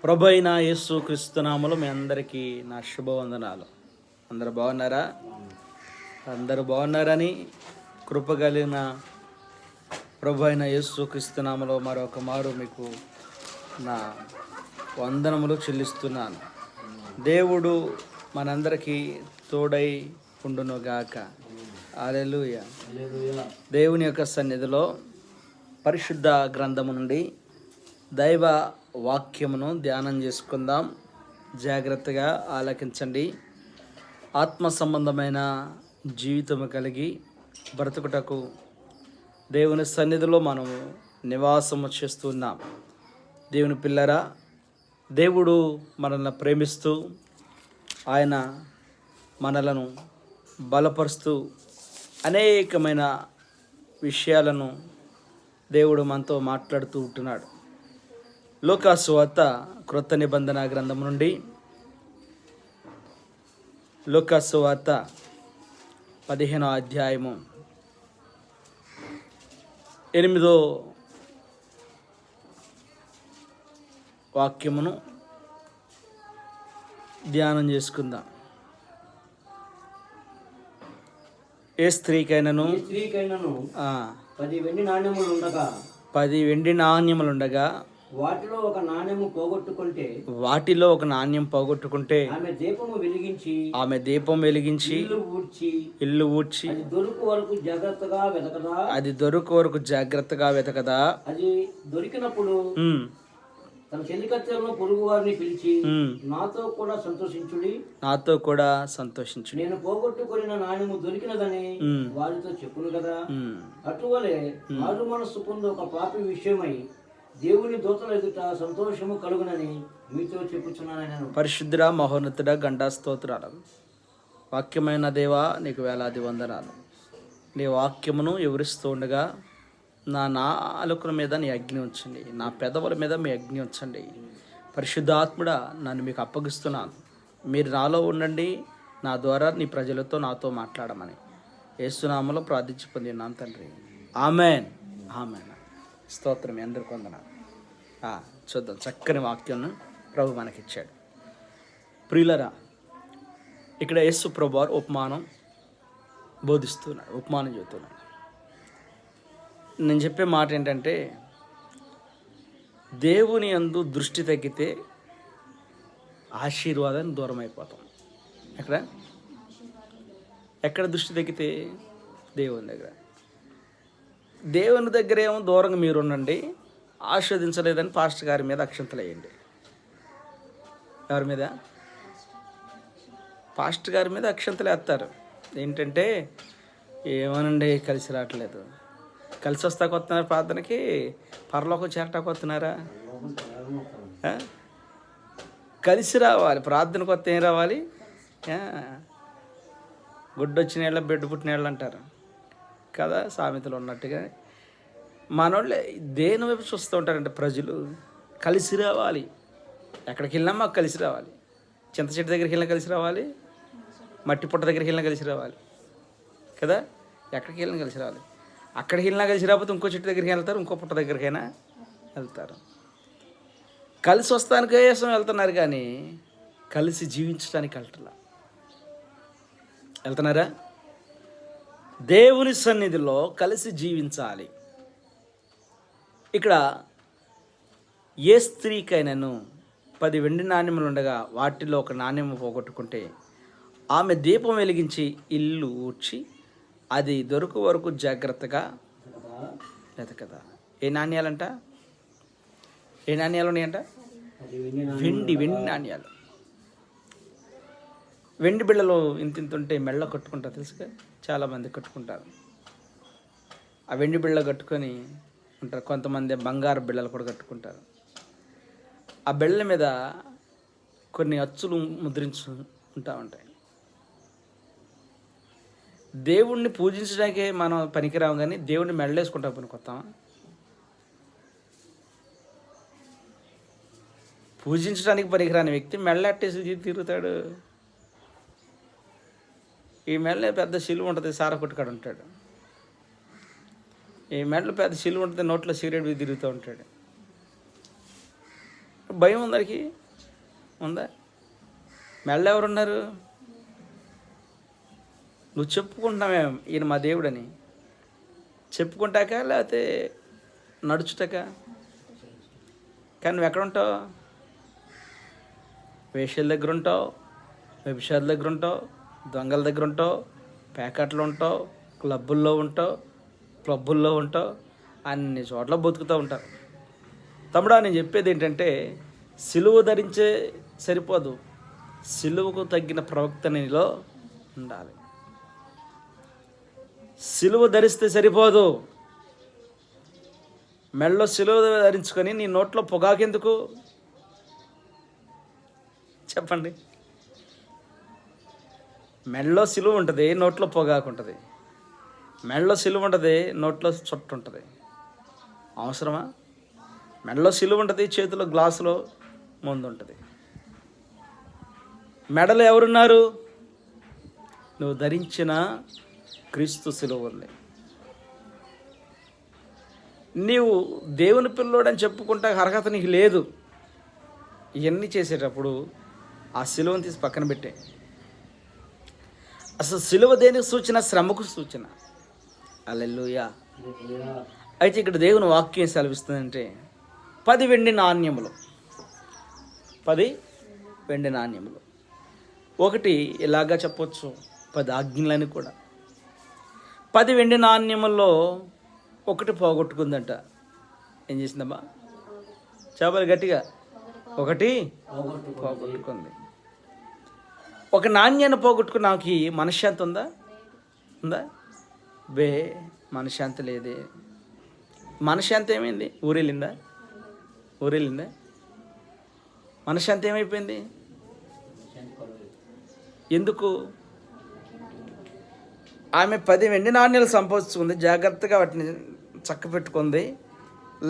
ప్రభు అయిన యేసు క్రీస్తు నామములో మీ అందరికీ నా శుభవందనాలు. అందరూ బాగున్నారా? అందరూ బాగున్నారని కృపగలిగిన ప్రభు అయిన యేసు క్రీస్తు నామములో మరొక మారు మీకు నా వందనములు చెల్లిస్తున్నాను. దేవుడు మనందరికీ తోడై ఉండునుగాక. హల్లెలూయా. దేవుని యొక్క సన్నిధిలో పరిశుద్ధ గ్రంథము నుండి దైవ వాక్యమును ధ్యానం చేసుకుందాం. జాగ్రత్తగా ఆలకించండి. ఆత్మ సంబంధమైన జీవితము కలిగి బ్రతుకుటకు దేవుని సన్నిధిలో మనము నివాసము చేస్తున్నాం. దేవుని పిల్లరా, దేవుడు మనల్ని ప్రేమిస్తూ ఆయన మనలను బలపరుస్తూ అనేకమైన విషయాలను దేవుడు మనతో మాట్లాడుతూ ఉంటున్నాడు. లూకా సువార్త క్రొత్త నిబంధన గ్రంథం నుండి లూకా సువార్త 15వ అధ్యాయము 8వ వాక్యమును ధ్యానం చేసుకుందాం. ఏ స్త్రీకైనను 10 వెండి నాణ్యములుండగా వాటిలో ఒక నాణ్యం పోగొట్టుకుంటే ఆమె దీపం వెలిగించి ఇల్లు ఊడ్చి అది దొరుకు వరకు జాగ్రత్తగా వెతకదా అది దొరికినప్పుడు తన చెలికత్తెలను పొరుగు వారిని పిలిచి నాతో కూడా సంతోషించుడి, నేను పోగొట్టుకున్న నాణ్యము దొరికినదని వారితో చెప్పును కదా. అటువలే మారు మనస్సు పొంది ఒక పాపి విషయమై దేవుని దూతల ఎదుట సంతోషము కలుగునని మీతో చెప్పుచున్నాను. పరిశుద్ధుడా, మహోన్నతుడా, గండా స్తోత్రాలు. వాక్యమైన దేవా, నీకు వేలాది వందనాలు. నీ వాక్యమును వివరిస్తూ ఉండగా నా నాలుకల మీద నీ అగ్ని ఉంచండి, నా పెదవుల మీద మీ అగ్ని ఉంచండి. పరిశుద్ధాత్ముడా, నన్ను మీకు అప్పగిస్తున్నాను. మీరు నాలో ఉండండి, నా ద్వారా నీ ప్రజలతో నాతో మాట్లాడమని యేసునామములో ప్రార్థించి పొందినాను తండ్రి. Amen, amen. స్తోత్రం. అందరికీ వందనాలు. చూద్దాం, చక్కని వాక్యం ప్రభు మనకిచ్చాడు. ప్రియులరా, ఇక్కడ యేసు ప్రభు వారు ఉపమానం బోధిస్తున్నాడు, ఉపమానం చెబుతున్నాడు. నేను చెప్పే మాట ఏంటంటే, దేవుని యందు దృష్టి తగ్గితే ఆశీర్వాదాన్ని దూరం అయిపోతాం. ఎక్కడ దృష్టి తగ్గితే? దేవుని దగ్గర. దేవుని దగ్గర ఏమో దూరంగా మీరు ఉండండి, ఆస్వాదించలేదని పాస్టర్ గారి మీద అక్షంతలు వేయండి. ఎవరి మీద? పాస్టర్ గారి మీద అక్షంతలు వేస్తారు. ఏంటంటే, ఏమోనండి కలిసి రావట్లేదు. కలిసి వస్తాకు వస్తున్నారు ప్రార్థనకి, పరలోకం చేరటాకు వస్తున్నారా? కలిసి రావాలి. ప్రార్థనకు వస్తే ఏం రావాలి? గుడ్డొచ్చిన ఏళ్ళ బిడ్డ పుట్టిన ఏళ్ళు అంటారు కదా, సామెతలు ఉన్నట్టుగా. మనోళ్ళే దేని వైపు చూస్తూ ఉంటారంటే ప్రజలు కలిసి రావాలి. ఎక్కడికి వెళ్ళినా మాకు కలిసి రావాలి. చింత చెట్టు దగ్గరికి వెళ్ళినా కలిసి రావాలి, మట్టి పుట్ట దగ్గరికి వెళ్ళినా కలిసి రావాలి కదా. ఎక్కడికి వెళ్ళినా కలిసి రావాలి. అక్కడికి వెళ్ళినా కలిసి రాకపోతే ఇంకో చెట్టు దగ్గరికి వెళ్తారు, ఇంకో పుట్ట దగ్గరికైనా వెళ్తారు. కలిసి వస్తానికి కోసం వెళ్తున్నారు కానీ కలిసి జీవించడానికి వెళ్తున్నారా? దేవుని సన్నిధిలో కలిసి జీవించాలి. ఇక్కడ ఏ స్త్రీకైనాను 10 వెండి నాణ్యములు ఉండగా వాటిలో ఒక నాణ్యము పోగొట్టుకుంటే ఆమె దీపం వెలిగించి ఇల్లు ఊడ్చి అది దొరకు వరకు జాగ్రత్తగా వెతకదా. ఏ నాణ్యాలంట? ఏ నాణ్యాలు ఉన్నాయంట? వెండి నాణ్యాలు. వెండి బిళ్ళలు ఇంతుంటే మెళ్ళ కట్టుకుంటారు, తెలుసుగా. చాలామంది కట్టుకుంటారు. ఆ వెండి బిళ్ళ కట్టుకొని ఉంటారు. కొంతమంది బంగారు బిళ్ళలు కూడా కట్టుకుంటారు. ఆ బిళ్ళ మీద కొన్ని అచ్చులు ముద్రించు ఉంటాయి. దేవుణ్ణి పూజించడానికే మనం పనికిరాము, కానీ దేవుడిని మెడలేసుకుంటాం పనికొస్తామా? పూజించడానికి పనికిరాని వ్యక్తి మెళ్ళట్టేసి తిరుగుతాడు. ఈ మెడలో పెద్ద సిలువ ఉంటుంది, సార కొట్టుకాడు ఉంటాడు. ఈ మెడలో పెద్ద సిలువ ఉంటుంది, నోట్లో సిగరెట్ తిరుగుతూ ఉంటాడు. భయం ఉందరికి ఉందా? మెళ్ళ ఎవరున్నారు? నువ్వు చెప్పుకుంటున్నావే ఈయన మా దేవుడని, చెప్పుకుంటాక లేకపోతే నడుచుటాక? కానీ నువ్వు ఎక్కడ ఉంటావు? వేషల దగ్గర ఉంటావు, వ్యభిచారుల దగ్గర ఉంటావు, దొంగల దగ్గర ఉంటావు, ప్యాకెట్లు ఉంటావు, క్లబ్బుల్లో ఉంటావు, క్లబ్బుల్లో ఉంటావు, అన్ని చోట్ల బతుకుతూ ఉంటారు. తమ్ముడా, నేను చెప్పేది ఏంటంటే సిలువ ధరించే సరిపోదు, సిలువకు తగ్గిన ప్రవక్త నీలో ఉండాలి. సిలువ ధరిస్తే సరిపోదు. మెళ్ళో సిలువ ధరించుకొని నీ నోట్లో పొగాకెందుకు చెప్పండి? మెళ్ళో సిలువ ఉంటుంది, నోట్లో పొగాకు ఉంటుంది. మెళ్ళో సిలువ ఉంటుంది, నోట్లో చుట్టు ఉంటుంది. అవసరమా? మెడలో సిలువ ఉంటుంది, చేతిలో గ్లాసులో మందు ఉంటుంది. మెడలో ఎవరున్నారు? నువ్వు ధరించిన క్రీస్తు సిలువ ఉంది. నీవు దేవుని పిల్లోడని చెప్పుకుంటా అర్హత నీకు లేదు. ఇవన్నీ చేసేటప్పుడు ఆ సిలువను తీసి పక్కన పెట్టే. అసలు సిలువ దేనికి సూచన? శ్రమకు సూచన. హల్లెలూయా. అయితే ఇక్కడ దేవుని వాక్యం సెలవిస్తుందంటే 10 వెండి నాణ్యములు, 10 వెండి నాణ్యములు. ఒకటి ఇలాగా చెప్పొచ్చు, 10 ఆజ్ఞలని కూడా. 10 వెండి నాణ్యముల్లో ఒకటి పోగొట్టుకుందంట. ఏం చేసిందమ్మా? చెప్పాలి గట్టిగా. ఒకటి పోగొట్టుకుంది. ఒక నాణ్యాన్ని పోగొట్టుకున్నాకి మనశ్శాంతి ఉందా? ఉందా? మనశ్శాంతి లేదే. మనశ్శాంతి ఏమైంది? ఊరెళ్ళిందా? మనశ్శాంతి ఏమైపోయింది? ఎందుకు? ఆమె 10 వెండి నాణ్యాలు సంపాదించుకుంది, జాగ్రత్తగా వాటిని చక్క పెట్టుకుంది,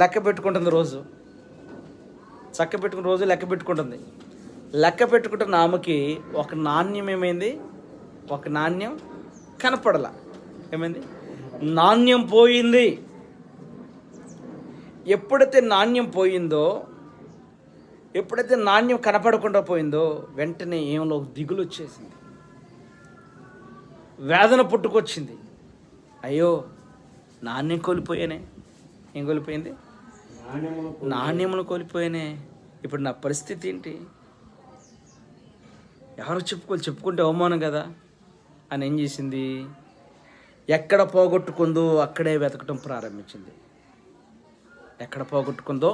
లెక్క పెట్టుకుంటుంది. రోజు చక్క పెట్టుకుని రోజు లెక్క పెట్టుకుంటుంది. లెక్క పెట్టుకుంటున్న ఆమెకి ఒక నాణ్యం ఏమైంది? ఒక నాణ్యం కనపడలా. ఏమైంది? నాణ్యం పోయింది. ఎప్పుడైతే నాణ్యం పోయిందో, ఎప్పుడైతే నాణ్యం కనపడకుండా పోయిందో, వెంటనే ఏమో దిగులు వచ్చేసింది, వేదన పుట్టుకొచ్చింది. అయ్యో, నాణ్యం కోల్పోయానే. ఏం కోల్పోయింది? నాణ్యమును కోల్పోయానే. ఇప్పుడు నా పరిస్థితి ఏంటి? ఎవరు చెప్పుకుంటే అవమానం కదా అని ఏం చేసింది? ఎక్కడ పోగొట్టుకుందో అక్కడే వెతకటం ప్రారంభించింది. ఎక్కడ పోగొట్టుకుందో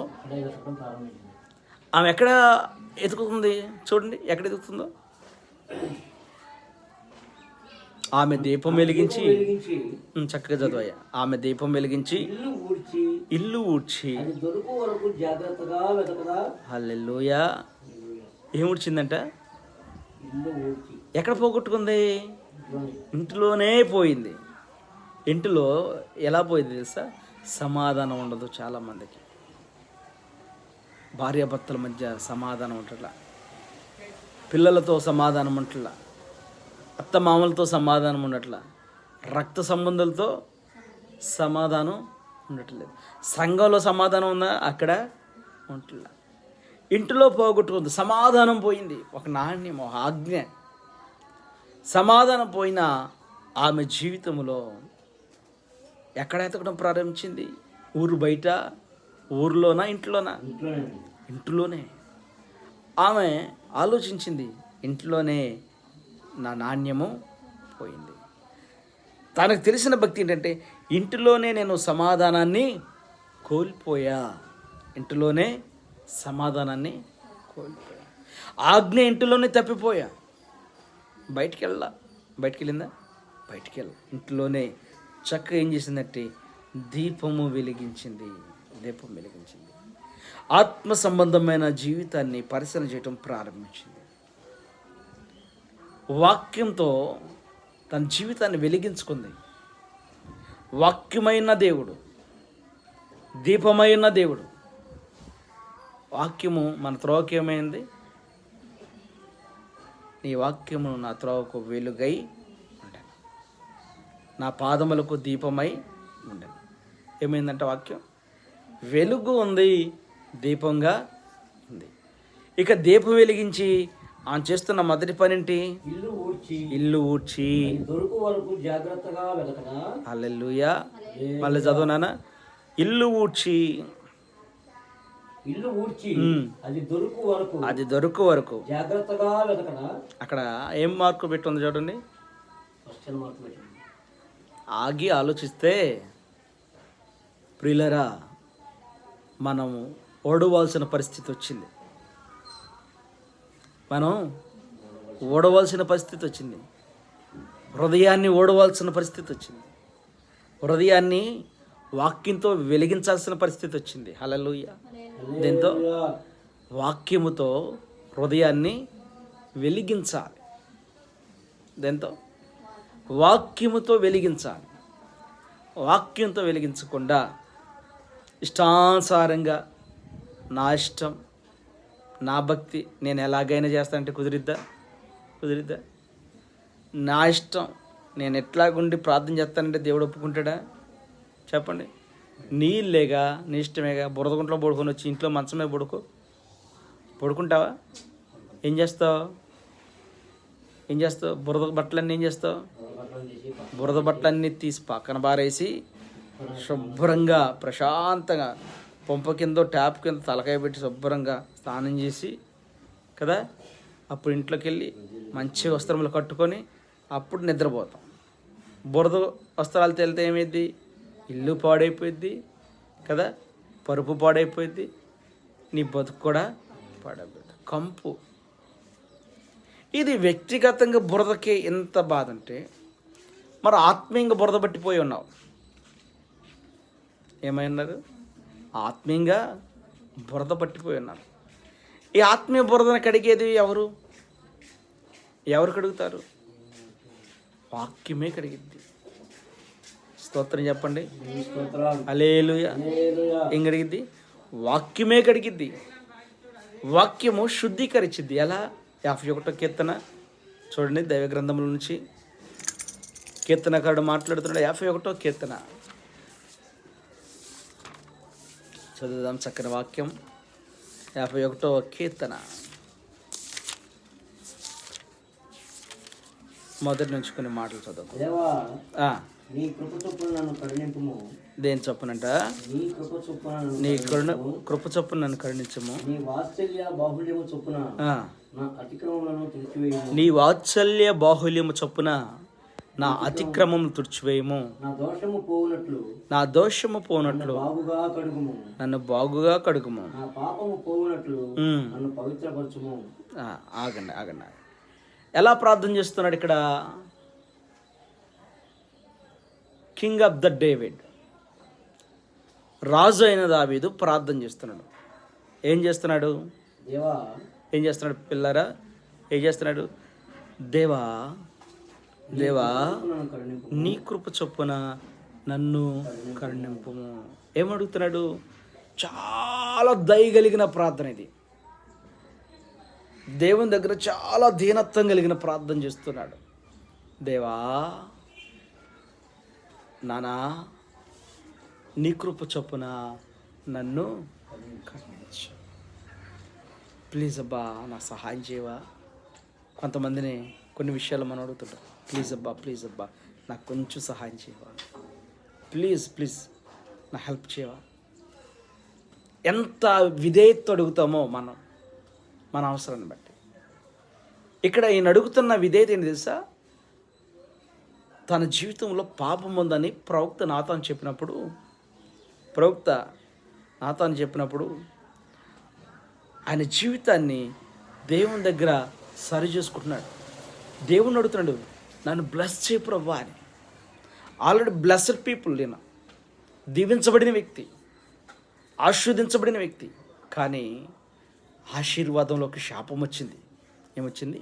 ఆమె ఎక్కడ ఎతుకుతుంది? చూడండి ఎక్కడ ఎతుకుతుందో. ఆమె దీపం వెలిగించి, చక్కగా చదువయ్యా. ఆమె దీపం వెలిగించి ఇల్లు ఊడ్చి. హల్లెలూయా. ఏం ఊడ్చిందంట? ఎక్కడ పోగొట్టుకుంది? ఇంటిలోనే పోయింది. ఇంటిలో ఎలా పోయింది తెలుసా? సమాధానం ఉండదు చాలామందికి. భార్యాభర్తల మధ్య సమాధానం ఉంటలా, పిల్లలతో సమాధానం ఉంటలా, అత్తమామలతో సమాధానం ఉండట్లా, రక్త సంబంధాలతో సమాధానం ఉండట్లేదు, సంఘంలో సమాధానం ఉందా? అక్కడ ఉంటలా. ఇంటిలో పోగొట్టుకుంది, సమాధానం పోయింది. ఒక నాణ్యం, ఒక ఆజ్ఞ, సమాధానం పోయిన ఆమె జీవితంలో ఎక్కడ ఎతకడం ప్రారంభించింది? ఊరు బయట, ఊరిలోనా, ఇంట్లోనా? ఇంట్లోనే. ఆమె ఆలోచించింది, ఇంట్లోనే నా నాణ్యము పోయింది. తనకు తెలిసిన భక్తి ఏంటంటే, ఇంటిలోనే నేను సమాధానాన్ని కోల్పోయా. ఇంటిలోనే సమాధానాన్ని కోల్పోయా. ఆజ్ఞ ఇంటిలోనే తప్పిపోయా. బయటికి వెళ్ళిందా? బయటికి ఇంట్లోనే చక్కగా ఏం చేసిందంటే దీపం వెలిగించింది. ఆత్మ సంబంధమైన జీవితాన్ని పరిశీలన చేయటం ప్రారంభించింది. వాక్యంతో తన జీవితాన్ని వెలిగించుకుంది. వాక్యమైన దేవుడు, దీపమైన దేవుడు. వాక్యము మన త్రోవకి ఏమైంది? నీ వాక్యము నా త్రోవకు వెలుగై ఉండను, నా పాదములకు దీపమై ఉండను. ఏమైందంటే వాక్యం వెలుగు ఉంది, దీపంగా ఉంది. ఇక దీపం వెలిగించి ఆయన చేస్తున్న మొదటి పని ఏంటి? ఇల్లు ఊడ్చి దొరుకు వరకు జాగ్రత్తగా వెతకనా. హల్లెలూయా. మళ్ళీ చదవనానా? ఇల్లు ఊడ్చి అది దొరుకు వరకు జాగ్రత్తగా వెతకనా. అక్కడ ఏం మార్కు పెట్టుంది చూడండి. ఆగి ఆలోచిస్తే ప్రియులరా, మనం ఓడవలసిన పరిస్థితి వచ్చింది. మనం ఓడవలసిన పరిస్థితి వచ్చింది. హృదయాన్ని ఓడవలసిన పరిస్థితి వచ్చింది. హృదయాన్ని వాక్యంతో వెలిగించాల్సిన పరిస్థితి వచ్చింది. హల్లెలూయా. దీంతో వాక్యముతో హృదయాన్ని వెలిగించాలి. దీంతో వాక్యముతో వెలిగించాలి. వాక్యంతో వెలిగించకుండా ఇష్టానుసారంగా నా ఇష్టం, నా భక్తి, నేను ఎలాగైనా చేస్తానంటే కుదిరిద్దా? నా ఇష్టం, నేను ఎట్లాగుండి ప్రార్థన చేస్తానంటే దేవుడు ఒప్పుకుంటాడా? చెప్పండి. నీళ్ళేగా, నీ ఇష్టమేగా. బురద గుంట్లో పడుకొని వచ్చి ఇంట్లో మంచమే పడుకుంటావా? ఏం చేస్తావు? బురద బట్టలన్నీ ఏం చేస్తావు? బురద బట్టలన్నీ తీసి పక్కన బారేసి శుభ్రంగా ప్రశాంతంగా పంప కింద ట్యాప్ కింద తలకాయ పెట్టి శుభ్రంగా స్నానం చేసి కదా, అప్పుడు ఇంట్లోకి వెళ్ళి మంచి వస్త్రములు కట్టుకొని అప్పుడు నిద్రపోతాం. బురద వస్త్రాలు తేలితే ఏమైద్ది? ఇల్లు పాడైపోయిద్ది కదా, పరుపు పాడైపోయిద్ది, నీ బతుకు కూడా పాడైపోయింది. కంపు. ఇది వ్యక్తిగతంగా బురదకి ఎంత బాధ అంటే, మరి ఆత్మీయంగా బురద పట్టిపోయి ఉన్నావు. ఏమైనారు? ఆత్మీయంగా బురద పట్టిపోయి ఉన్నారు. ఈ ఆత్మీయ బురదను కడిగేది ఎవరు కడుగుతారు? వాక్యమే కడిగిద్ది. స్తోత్రం చెప్పండి. హల్లెలూయా. ఏం కడిగిద్ది? వాక్యమే కడిగిద్ది. వాక్యము శుద్ధీకరించిద్ది. ఎలా? 51వ కీర్తన చూడండి, దైవ గ్రంథముల నుంచి కీర్తనకారుడు మాట్లాడుతున్నాడు. 51వ కీర్తన చదువుదాం. చక్కని వాక్యం. 51వ కీర్తన మొదటి నుంచి కొన్ని మాటలు చదువు. నీ కృప చొప్పున నన్ను కరుణింపుము. దేని చొప్పునంట? నీ కృప చొప్పున నన్ను కరుణించము. నీ వాత్సల్య బాహుల్యము చొప్పున నా అతిక్రమములను తుడిచివేయము. నీ వాత్సల్య బాహుల్యము చొప్పున నా అతిక్రమం తుడిచివేయము. నా దోషము పోనట్లు నన్ను బాగుగా కడుగుము. నా పాపము పోవునట్లు నన్ను పవిత్రపరచుము. ఆగండి. ఎలా ప్రార్థన చేస్తున్నాడు ఇక్కడ? కింగ్ ఆఫ్ ద డేవిడ్, రాజు అయిన దావీదు ప్రార్థన చేస్తున్నాడు. ఏం చేస్తున్నాడు పిల్లరా? ఏం చేస్తున్నాడు? దేవా నీ కృప చొప్పున నన్ను కరుణింపుము. ఏమడుగుతున్నాడు? చాలా దయగలిగిన ప్రార్థన ఇది. దేవుని దగ్గర చాలా దీనత్వం కలిగిన ప్రార్థన చేస్తున్నాడు. దేవా నానా, నీ కృప చొప్పున నన్ను కరుణించు. ప్లీజ్ అబ్బా, నా సహాయం చేయవా? కొంతమందిని కొన్ని విషయాలు మనం అడుగుతుంటాం. ప్లీజ్ అబ్బా నాకు కొంచెం సహాయం చేయవా? ప్లీజ్ నా హెల్ప్ చేయవా? ఎంత విధేయత అడుగుతామో మనం మన అవసరాన్ని బట్టి. ఇక్కడ ఈయన అడుగుతున్న విధేయత ఏంటి తెలుసా? తన జీవితంలో పాపం ఉందని ప్రవక్త నాతాను చెప్పినప్పుడు ఆయన జీవితాన్ని దేవుని దగ్గర సరి చేసుకుంటున్నాడు. దేవుని అడుగుతున్నాడు, నన్ను బ్లెస్ చేయి ప్రభువా అని. Already blessed people. నేను దీవించబడిన వ్యక్తి, ఆశీర్వదించబడిన వ్యక్తి. కానీ ఆశీర్వాదంలోకి శాపం వచ్చింది. ఏమొచ్చింది?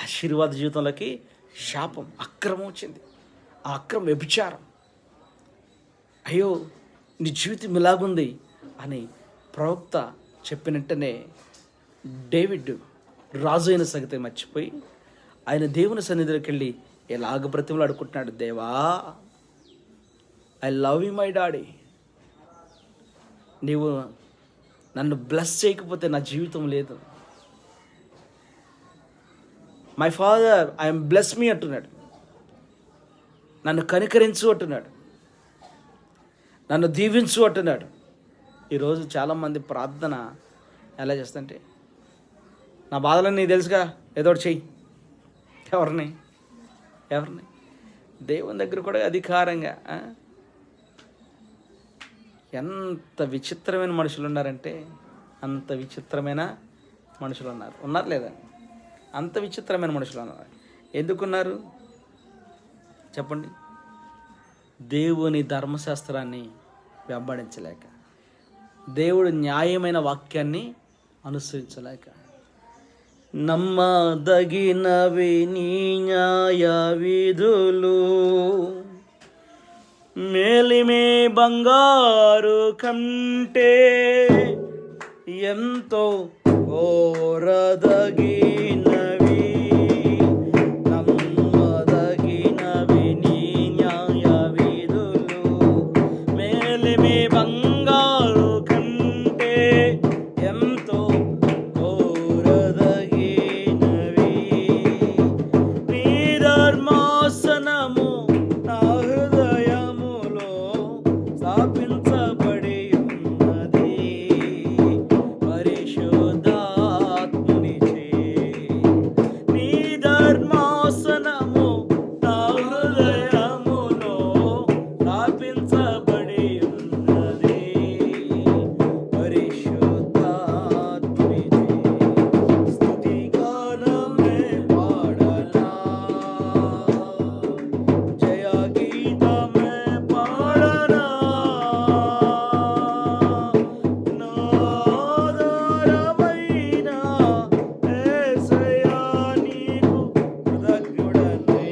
ఆశీర్వాద జీవితంలోకి శాపం, అక్రమం వచ్చింది. ఆ అక్రమం వ్యభిచారం. అయ్యో నీ జీవితం ఇలాగుంది అని ప్రవక్త చెప్పినట్టనే డేవిడ్ రాజు అయిన సంగతి మర్చిపోయి ఆయన దేవుని సన్నిధిలోకి వెళ్ళి ఎలాగ బ్రతిమలు అడుకుంటున్నాడు. దేవా, I love you my daddy, నీవు నన్ను బ్లెస్ చేయకపోతే నా జీవితం లేదు. My father I'm bless me అంటున్నాడు. నన్ను కనికరించు అంటున్నాడు. నన్ను దీవించు అంటున్నాడు. ఈరోజు చాలామంది ప్రార్థన ఎలా చేస్తుంటే, నా బాధలన్నీ నీకు తెలుసుగా, ఏదో ఒకటి చెయ్యి. ఎవరిని దేవుని దగ్గర కూడా అధికారంగా. ఎంత విచిత్రమైన మనుషులు ఉన్నారంటే అంత విచిత్రమైన మనుషులు ఉన్నారు లేదా? అంత విచిత్రమైన మనుషులు ఉన్నారు. ఎందుకున్నారు చెప్పండి? దేవుని ధర్మశాస్త్రాన్ని వెంబడించలేక, దేవుడు న్యాయమైన వాక్యాన్ని అనుసరించలేక. నమ్మదగినవి నీ న్యాయ విధులు, మేలిమే బంగారు కంటే ఎంతో కోరదగినవి. నమ్మదగినవి నీ న్యాయ విధులు, మేలిమే బంగారు కంటే ఎంతో కోరదగినవి. నీ ధర్మాసనము నా హృదయములో స్థాపించబడి ఉన్నది. పరిశుద్ధాత్మునిచే నీ ధర్మాసనము నా హృదయములో స్థాపించబడి ఉన్నది. పరిశుద్ధాత్మునిచే స్తుతిగానమే పాడనా, జయ గీతమే పాడనా. నాదరమైన యేసయ్యా నీకు కృతజ్ఞుడనై,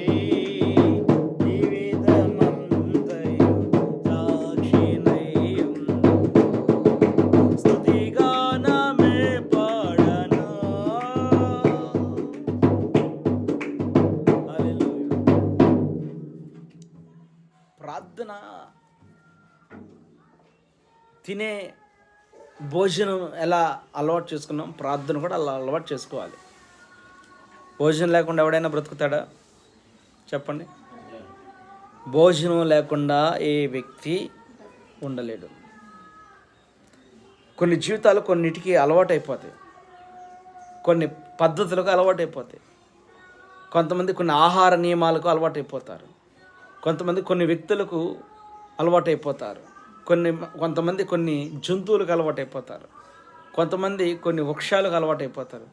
జీవితమంతయు సాక్షినై ఉండు. స్తుతిగానమే పాడనా. హల్లెలూయా. ప్రార్థన తినే భోజనం ఎలా అలవాటు చేసుకున్నాం, ప్రార్థన కూడా అలా అలవాటు చేసుకోవాలి. భోజనం లేకుండా ఎవడైనా బ్రతుకుతాడా చెప్పండి? భోజనం లేకుండా ఏ వ్యక్తి ఉండలేడు. కొన్ని జీవితాలు కొన్నిటికి అలవాటు అయిపోతాయి, కొన్ని పద్ధతులకు అలవాటు అయిపోతాయి. కొంతమంది కొన్ని ఆహార నియమాలకు అలవాటు అయిపోతారు, కొంతమంది కొన్ని వ్యక్తులకు అలవాటు అయిపోతారు, కొంతమంది కొన్ని జంతువులకు అలవాటు అయిపోతారు, కొంతమంది కొన్ని వృక్షాలకు అలవాటు అయిపోతారు,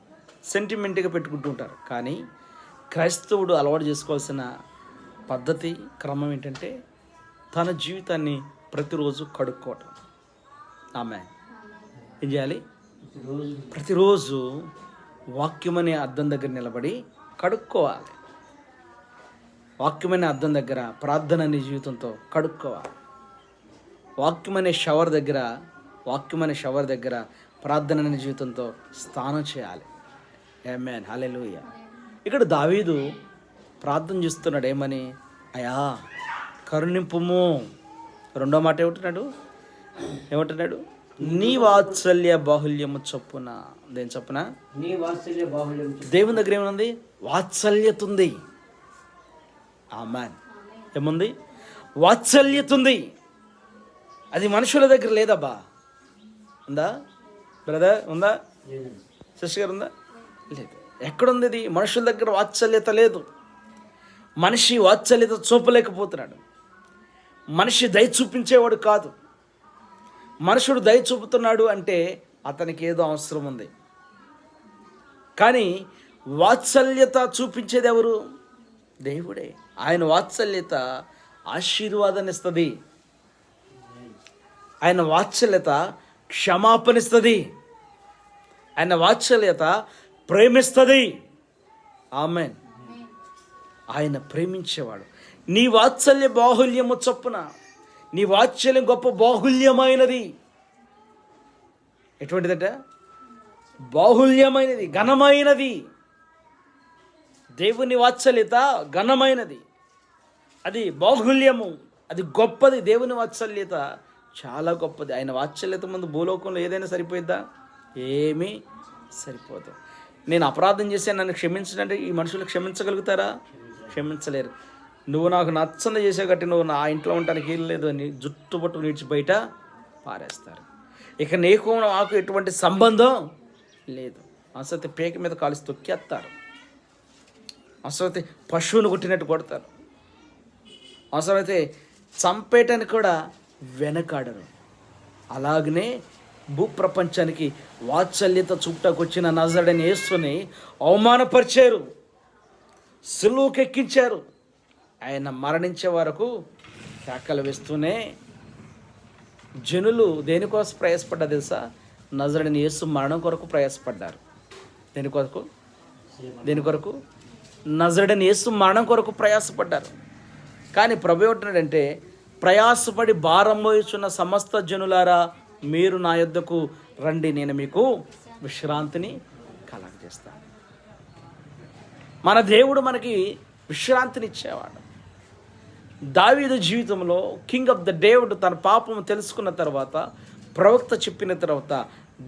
సెంటిమెంట్గా పెట్టుకుంటుంటారు. కానీ క్రైస్తవుడు అలవాటు చేసుకోవాల్సిన పద్ధతి, క్రమం ఏంటంటే తన జీవితాన్ని ప్రతిరోజు కడుక్కోవటం. ఆమె ఏం చేయాలి? ప్రతిరోజు వాక్యమనే అద్దం దగ్గర నిలబడి కడుక్కోవాలి. వాక్యమనే అద్దం దగ్గర ప్రార్థన అనే జీవితంతో కడుక్కోవాలి. వాక్యమనే షవర్ దగ్గర ప్రార్థన అనే జీవితంతో స్నానం చేయాలి. ఆమేన్, హల్లెలూయా. ఇక్కడ దావీదు ప్రార్థన చేస్తున్నాడు. ఏమని? అయా కరుణింపుము. రెండో మాట ఏమంటున్నాడు? నీ వాత్సల్య బాహుల్యము చొప్పున. దేని చొప్పున? నీ వాత్సల్య బాహుల్యం. దేవుని దగ్గర ఏముంది? వాత్సల్యత ఉంది. ఆమేన్. ఏముంది? వాత్సల్యత ఉంది. అది మనుషుల దగ్గర లేదబ్బా. ఉందా బ్రదర్? ఉందా సిస్టర్ గారు? ఉందా? లేదు. ఎక్కడుంది ఇది? మనుషుల దగ్గర వాత్సల్యత లేదు. మనిషి వాత్సల్యత చూపలేకపోతున్నాడు. మనిషి దయ చూపించేవాడు కాదు. మనుషుడు దయ చూపుతున్నాడు అంటే అతనికి ఏదో అవసరం ఉంది. కానీ వాత్సల్యత చూపించేది ఎవరు? దేవుడే. ఆయన వాత్సల్యత ఆశీర్వాదాన్ని ఇస్తుంది. ఆయన వాత్సల్యత క్షమాపణిస్తుంది. ఆయన వాత్సల్యత ప్రేమిస్తుంది. ఆమేన్. ఆయన ప్రేమించేవాడు. నీ వాత్సల్య బాహుల్యము చొప్పున. నీ వాత్సల్యం గొప్ప బాహుల్యమైనది. ఎటువంటిదట? బాహుల్యమైనది, ఘనమైనది. దేవుని వాత్సల్యత ఘనమైనది, అది బాహుల్యము, అది గొప్పది. దేవుని వాత్సల్యత చాలా గొప్పది. ఆయన వాత్సల్యత ముందు భూలోకంలో ఏదైనా సరిపోయిద్దా? ఏమీ సరిపోదు. నేను అపరాధం చేశాను నన్ను క్షమించడంటే ఈ మనుషులు క్షమించగలుగుతారా? క్షమించలేరు. నువ్వు నాకు నచ్చంది చేసే గట్టి నువ్వు నా ఇంట్లో ఉండడానికి వీలు లేదు అని జుట్టుబట్టు నీడ్చి బయట పారేస్తారు. ఇక నీకు నాకు ఎటువంటి సంబంధం లేదు. అసలు పేక మీద కాలిసి తొక్కేస్తారు. అసలు పశువును కొట్టినట్టు కొడతారు. అవసరమైతే చంపేయటానికి కూడా వెనకాడరు. అలాగనే భూప్రపంచానికి వాత్సల్యత చూపుటకు వచ్చిన నజరేయుడైన యేసుని అవమానపరిచారు, సిలువకెక్కించారు. ఆయన మరణించే వరకు కేకలు వేస్తూనే జనులు దేనికోసం ప్రయాసపడ్డారు తెలుసా? నజరేయుడైన యేసు మరణం కొరకు ప్రయాసపడ్డారు. దేని కొరకు? నజరేయుడైన యేసు మరణం కొరకు ప్రయాసపడ్డారు. కానీ ప్రభు ఏమంటున్నాడంటే, ప్రయాసపడి భారం మోయుచున్న సమస్త జనులారా మీరు నా యొద్దకు రండి, నేను మీకు విశ్రాంతిని కలగజేస్తాను. మన దేవుడు మనకి విశ్రాంతిని ఇచ్చేవాడు. దావీదు జీవితంలో కింగ్ ఆఫ్ ద డేవిడ్ తన పాపము తెలుసుకున్న తర్వాత, ప్రవక్త చెప్పిన తర్వాత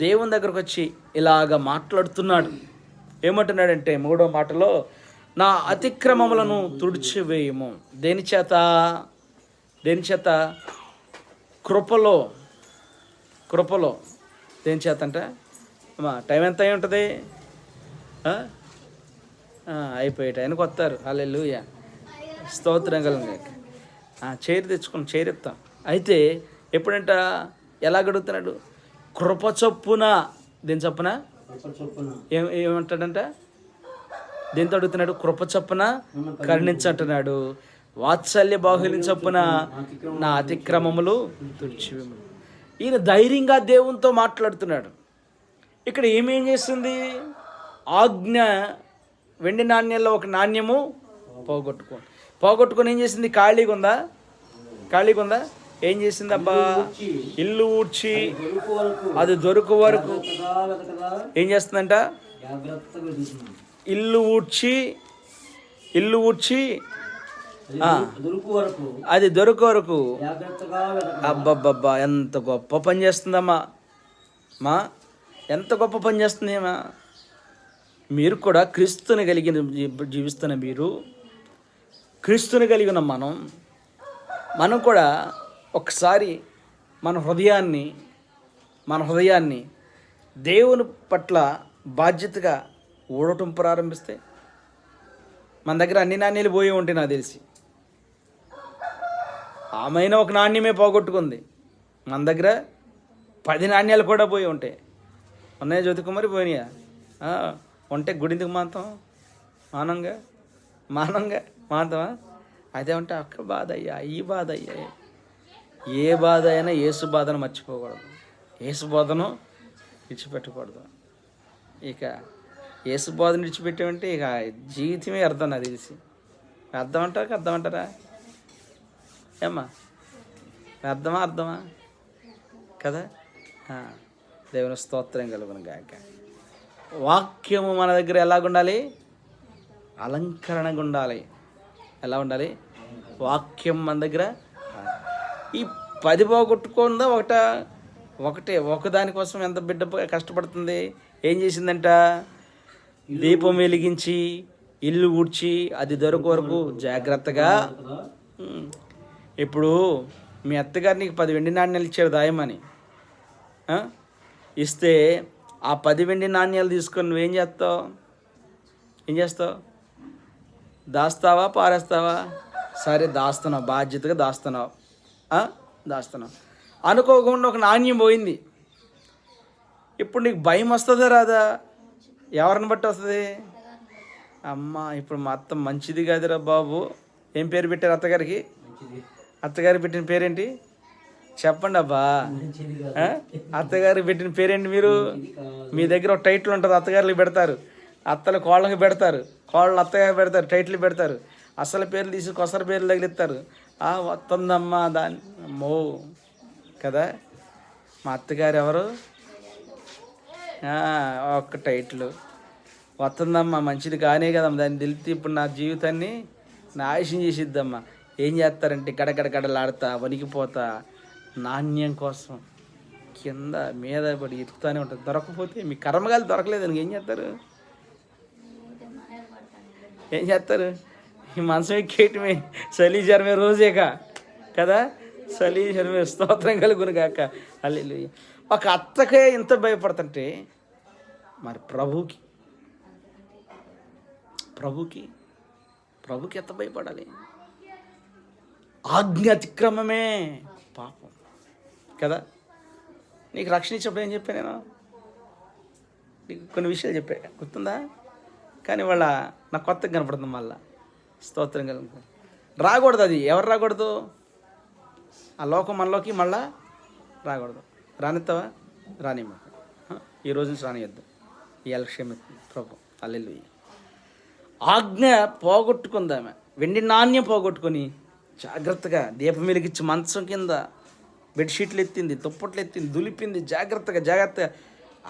దేవుని దగ్గరకు వచ్చి ఇలాగ మాట్లాడుతున్నాడు. ఏమంటున్నాడంటే 3వ మాటలో, నా అతిక్రమములను తుడిచివేయము. దేని చేత? కృపలో. దేని చేత అంటే అమ్మా టైం ఎంత అయి ఉంటుంది? అయిపోయే టైంకి వస్తారు. హల్లెలూయా, స్తోత్రం కలుగును. చైర్ తెచ్చుకుని చైర్ ఎత్తాం. అయితే ఎప్పుడంట ఎలా గడుగుతున్నాడు? కృప చొప్పున. దేని చొప్పున? ఏమంటాడంట? దేంతో అడుగుతున్నాడు? కృప చొప్పున కరుణించంటున్నాడు. వాత్సల్య బాహుల్యం చొప్పున నా అతిక్రమములు తుడిచివేయము. ఈయన ధైర్యంగా దేవునితో మాట్లాడుతున్నాడు. ఇక్కడ ఏమేం చేస్తుంది? ఆజ్ఞ, వెండి నాణ్యాల్లో ఒక నాణ్యము పోగొట్టుకొని ఏం చేసింది? ఖాళీగా ఉందా? ఏం చేసింది? అబ్బా, ఇల్లు ఊడ్చి అది దొరుకు వరకు ఏం చేస్తుందంట? ఇల్లు ఊడ్చి అది దొరుకు వరకు. అబ్బబ్బబ్బా, ఎంత గొప్ప పని చేస్తుందమ్మా. ఎంత గొప్ప పని చేస్తుంది ఏమా. మీరు కూడా క్రీస్తుని కలిగిన జీవిస్తున్న మీరు, క్రీస్తుని కలిగిన మనం కూడా ఒకసారి మన హృదయాన్ని దేవుని పట్ల బాధ్యతగా ఊడటం ప్రారంభిస్తే, మన దగ్గర అన్ని నాణ్యాలు పోయి ఉంటాయి. నాకు తెలిసి ఆమెను ఒక నాణ్యమే పోగొట్టుకుంది. మన దగ్గర 10 నాణ్యాలు కూడా పోయి ఉంటాయి. ఉన్నాయా జ్యోతికుమారి? పోయినాయా? ఉంటే గుడిందుకు మానంగా మానతామా? అదే ఉంటే అక్క బాధ అయ్యా, ఈ బాధ అయ్యా. ఏ బాధ అయినా యేసు బాధను మర్చిపోకూడదు, యేసు బాధను విడిచిపెట్టకూడదు. ఇక యేసు బాధను విడిచిపెట్టామంటే ఇక జీవితమే అర్థం. నాకు తెలిసి అర్థం అంటారా ఏమ్మా? అర్థమా కదా? దేవుని స్తోత్రం కలుగును గాక. వాక్యము మన దగ్గర ఎలాగుండాలి? అలంకరణగా ఉండాలి. ఎలా ఉండాలి? వాక్యం మన దగ్గర. ఈ 10 పోగొట్టుకుందా ఒకటే. ఒకదానికోసం ఎంత బిడ్డ కష్టపడుతుంది. ఏం చేసిందంట? దీపం వెలిగించి ఇల్లు ఊడ్చి అది దొరకు వరకు జాగ్రత్తగా. ఇప్పుడు మీ అత్తగారు నీకు 10 వెండి నాణ్యాలు ఇచ్చారు దాయమని. ఇస్తే ఆ 10 వెండి నాణ్యాలు తీసుకొని నువ్వేం చేస్తావు? దాస్తావా, పారేస్తావా? సరే దాస్తున్నావు, బాధ్యతగా దాస్తున్నావు. అనుకోకుండా ఒక నాణ్యం పోయింది. ఇప్పుడు నీకు భయం వస్తుందా రాదా? ఎవరిని బట్టి వస్తుంది? అమ్మా, ఇప్పుడు మా అత్త మంచిది కాదురా బాబు. ఏం పేరు పెట్టారు అత్తగారికి? అత్తగారు పెట్టిన పేరేంటి చెప్పండి అబ్బా. అత్తగారికి పెట్టిన పేరేంటి? మీ దగ్గర ఒక టైటిల్ ఉంటుంది. అత్తగారులకు పెడతారు, అత్తలు కోళ్ళకి పెడతారు, కోళ్ళు అత్తగారు పెడతారు, టైటిల్ పెడతారు. అసలు పేర్లు తీసి కొసర పేర్లు తగిలిస్తారు. వస్తుందమ్మా దాని అమ్మో కదా. మా అత్తగారు ఎవరు? ఒక్క టైటిల్ వస్తుందమ్మా, మంచిది కానే కదమ్మా. దాన్ని తెలిసి ఇప్పుడు నా జీవితాన్ని నాశనం చేసిద్దమ్మా. ఏం చేస్తారంటే గడగడగడలాడుతా వణికిపోతా నాణ్యం కోసం కింద మీద పడి ఎత్తుతానే ఉంటుంది. దొరకపోతే మీ కర్మగాలి దొరకలేదు అని ఏం చేస్తారు? ఏం చేస్తారు? ఈ మనసం ఎక్కేయటమే, చలి జ్వరమే రోజేగా కదా, చలి జ్వరమే. స్తోత్రం కలుగును గాక. హల్లెలూయా. ఒక అత్తకే ఇంత భయపడుతుంటే మరి ప్రభుకి ఎంత భయపడాలి? ఆజ్ఞ అతిక్రమమే పాపం కదా. నీకు రక్షణ ఇచ్చినప్పుడు ఏం చెప్పాను నేను? నీకు కొన్ని విషయాలు చెప్పా, గుర్తుందా? కానీ వాళ్ళ నాకు కొత్తగా కనపడుతుంది మళ్ళా. స్తోత్రం కలుగుతుంది. రాకూడదు అది. ఎవరు రాకూడదు? ఆ లోకం మనలోకి మళ్ళా రాకూడదు. రానిస్తావా? రానిమ్మ. ఈ రోజు నుంచి రానియద్దు. ఈ ఎలక్షన్ ప్రభు. హల్లెలూయా. ఆజ్ఞ పోగొట్టుకుందామె. వెండి నాణ్యం పోగొట్టుకొని జాగ్రత్తగా దీపం వెలిగించి మంచం కింద బెడ్షీట్లు ఎత్తింది, దుప్పట్లు ఎత్తింది, దులిపింది. జాగ్రత్తగా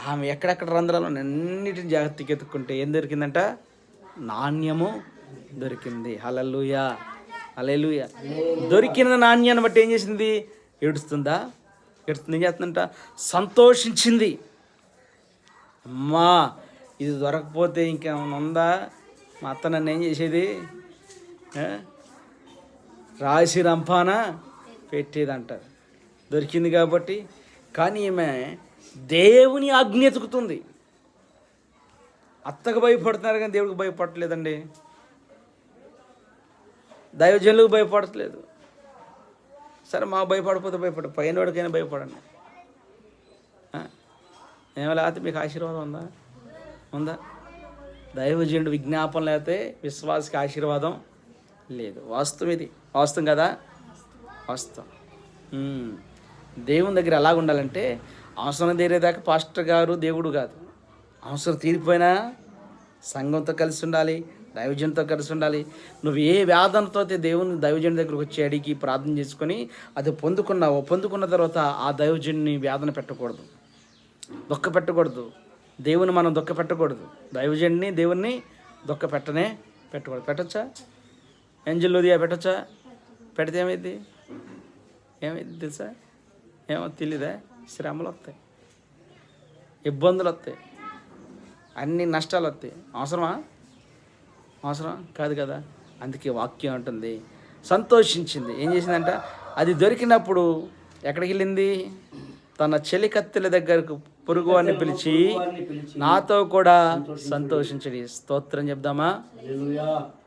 ఆమె ఎక్కడెక్కడ రంధ్రాలు అన్నిటిని జాగ్రత్తగా ఎత్తుక్కుంటే ఏం దొరికిందంట? నాణ్యము దొరికింది. హల్లెలూయా. దొరికిన నాణ్యాన్ని బట్టి ఏం చేసింది? ఏడుస్తుంది. ఏం చేస్తుందంట? సంతోషించింది. అమ్మా, ఇది దొరకపోతే ఇంకేమైనా ఉందా? మా అత్త నన్ను ఏం చేసేది? రాసి రంపాన పెట్టేది అంటారు. దొరికింది కాబట్టి. కానీ ఈమె దేవుని ఆజ్ఞ ఎతుకుతుంది. అత్తకు భయపడుతున్నారు కానీ దేవుడికి భయపడట్లేదండి. దైవజనులకు భయపడట్లేదు. సరే, మాకు భయపడకపోతే పైనోడికైనా భయపడండి. ఏమో లేకపోతే మీకు ఆశీర్వాదం ఉందా? దైవజనుడు విజ్ఞాపన లేకపోతే విశ్వాసకి ఆశీర్వాదం లేదు. వాస్తవం ఇది. వాస్తవం కదా. వాస్తవం. దేవుని దగ్గర ఎలాగ ఉండాలంటే, అవసరం తీరేదాకా పాస్టర్ గారు దేవుడు కాదు. అవసరం తీరిపోయినా సంఘంతో కలిసి ఉండాలి, దైవజనుతో కలిసి ఉండాలి. నువ్వు ఏ వేదనతో అయితే దైవజనుడి దగ్గరకు వచ్చి అడిగి ప్రార్థన చేసుకొని అది పొందుకున్న తర్వాత ఆ దైవజనుని వేదన పెట్టకూడదు, దుఃఖ పెట్టకూడదు. దేవుని మనం దుఃఖ పెట్టకూడదు. దైవజనుడిని దేవుణ్ణి దుఃఖ పెట్టకూడదు. పెట్టచ్చా? ఏంజల్ ఉదయ పెట్టచ్చా? పెడితే ఏమైంది తెలుసా? ఏమో తెలీదా? శ్రమలు వస్తాయి, ఇబ్బందులు వస్తాయి, అన్ని నష్టాలు వస్తాయి. అవసరం కాదు కదా. అందుకే వాక్యం ఉంటుంది, సంతోషించింది. ఏం చేసిందంట? అది దొరికినప్పుడు ఎక్కడికి వెళ్ళింది? తన చెలికత్తెల దగ్గరకు పొరుగువారిని పిలిచి నాతో కూడా సంతోషించడి. స్తోత్రం చెప్దామా?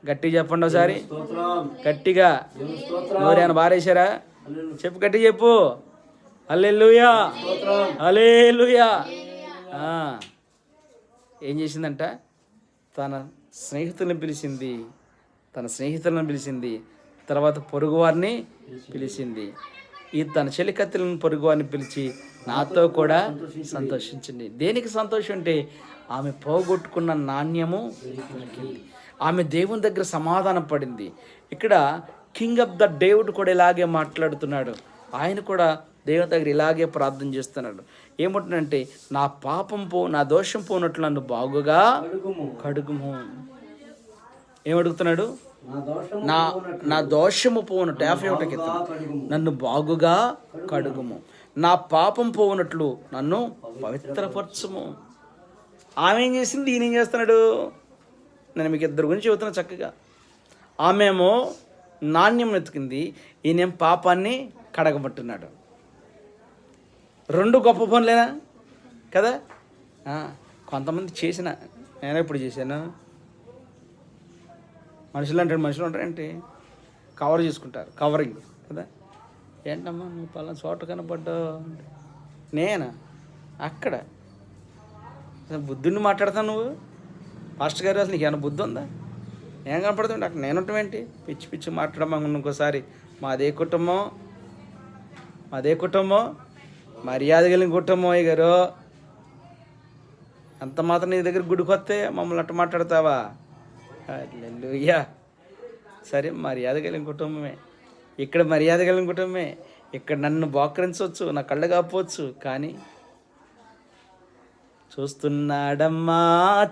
గట్టిగా చెప్పండి ఒకసారి. గట్టిగా. ఎవరైనా బారేశారా? చెప్పు, గట్టిగా చెప్పు. హల్లెలూయా. ఏం చేసిందంట? తన స్నేహితులను పిలిచింది. తర్వాత పొరుగువారిని పిలిచింది. ఈ తన చెలికత్తెలను పొరుగువారిని పిలిచి నాతో కూడా సంతోషించింది. దేనికి సంతోషం అంటే ఆమె పోగొట్టుకున్న నాణ్యము దొరికింది. ఆమె దేవుని దగ్గర సమాధానం పడింది. ఇక్కడ కింగ్ ఆఫ్ ద డేవిడ్ కూడా ఇలాగే మాట్లాడుతున్నాడు. ఆయన కూడా దేవుని దగ్గర ఇలాగే ప్రార్థన చేస్తున్నాడు. ఏమంటున్నంటే, నా దోషం పోనట్లు నన్ను బాగుగా కడుగుము. ఏమడుగుతున్నాడు? నా దోషము పోనట్టు 51 నన్ను బాగుగా కడుగుము, నా పాపం పోనట్లు నన్ను పవిత్రపరచుము. ఆమె ఏం చేసింది? ఈయన ఏం చేస్తున్నాడు? నేను మీకు ఇద్దరు గురించి చెబుతున్నా చక్కగా. ఆమెమో నాణ్యం ఎత్తుకుంది, ఈయనేం పాపాన్ని కడగబట్టున్నాడు. రెండు గొప్ప పనులేనా కదా. కొంతమంది చేసిన, నేను ఎప్పుడు చేశాను? మనుషులు ఉంటారంటే కవర్ చేసుకుంటారు, కవరింగ్ కదా. ఏంటమ్మా నువ్వు పలానా చోట కనపడ్డావు? నేనా? అక్కడ బుద్ధుడిని మాట్లాడతాను నువ్వు? పాస్టర్ గారు, అసలు నీకు ఏమైనా బుద్ధి ఉందా? ఏం కనపడుతుంది అక్కడ? నేను ఉంటాం ఏంటి? పిచ్చి మాట్లాడమా ఇంకోసారి. మాదే కుటుంబం, మర్యాద కలిగిన కుటుంబం. గారు అంత మాత్రం నీ దగ్గర గుడికి వస్తే మమ్మల్ని అట్ట మాట్లాడతావా? హల్లెలూయా. సరే, మర్యాద కలిగిన కుటుంబమే, ఇక్కడ మర్యాద కలిగిన కుటుంబమే. ఇక్కడ నన్ను బోకరించవచ్చు, నా కళ్ళు కాపోవచ్చు, కానీ చూస్తున్నాడమ్మా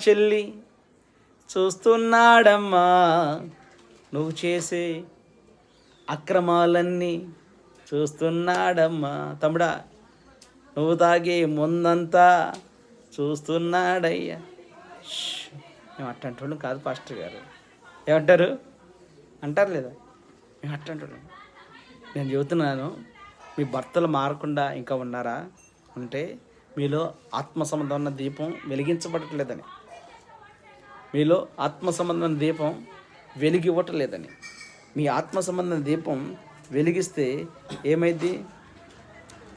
చెల్లి, చూస్తున్నాడమ్మా నువ్వు చేసే అక్రమాలన్నీ చూస్తున్నాడమ్మా. తమ్ముడా, నువ్వు తాగే ముందంతా చూస్తున్నాడయ్యా. మేము అట్టంటోళ్ళం కాదు పాస్టర్ గారు. ఏమంటారు? అంటారు లేదా? మేము అట్లా అంటున్నాం. నేను చెబుతున్నాను, మీ భర్తలు మారకుండా ఇంకా ఉన్నారా అంటే మీలో ఆత్మ సంబంధమైన దీపం వెలిగించబడట్లేదని, మీలో ఆత్మ సంబంధమైన దీపం వెలిగివ్వట్లేదని. మీ ఆత్మ సంబంధమైన దీపం వెలిగిస్తే ఏమైంది?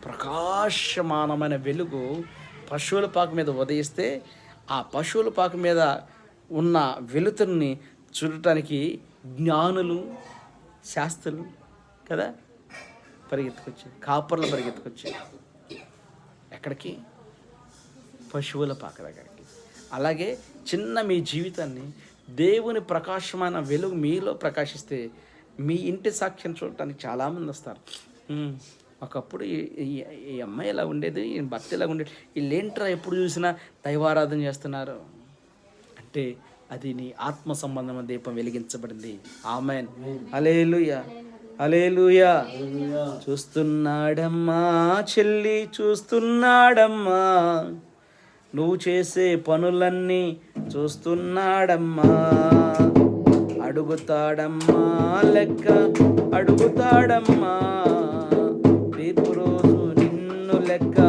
ప్రకాశమానమైన వెలుగు పశువుల పాక మీద ఉదయిస్తే ఆ పశువుల పాక మీద ఉన్న వెలుతురిని చూడటానికి జ్ఞానులు, శాస్త్రులు కదా పరిగెత్తుకొచ్చారు, కాపర్లు పరిగెత్తుకొచ్చారు. ఎక్కడికి? పశువుల పాక దగ్గరికి. అలాగే చిన్న మీ జీవితాన్ని దేవుని ప్రకాశమైన వెలుగు మీలో ప్రకాశిస్తే మీ ఇంటి సాక్ష్యం చూడటానికి చాలామంది వస్తారు. ఒకప్పుడు ఈ అమ్మాయి ఇలా ఉండేది, ఈ భర్త ఇలా ఉండేది, వీళ్ళేంట్రా ఎప్పుడు చూసినా దైవారాధన చేస్తున్నారు అంటే అది నీ ఆత్మ సంబంధమైన దీపం వెలిగించబడింది. ఆమేన్. హల్లెలూయా, హల్లెలూయా. చూస్తున్నాడమ్మా చెల్లి, చూస్తున్నాడమ్మా, నువ్వు చేసే పనులన్నీ చూస్తున్నాడమ్మా. అడుగుతాడమ్మా లెక్క, అడుగుతాడమ్మా, రేపు రోజు నిన్ను లెక్క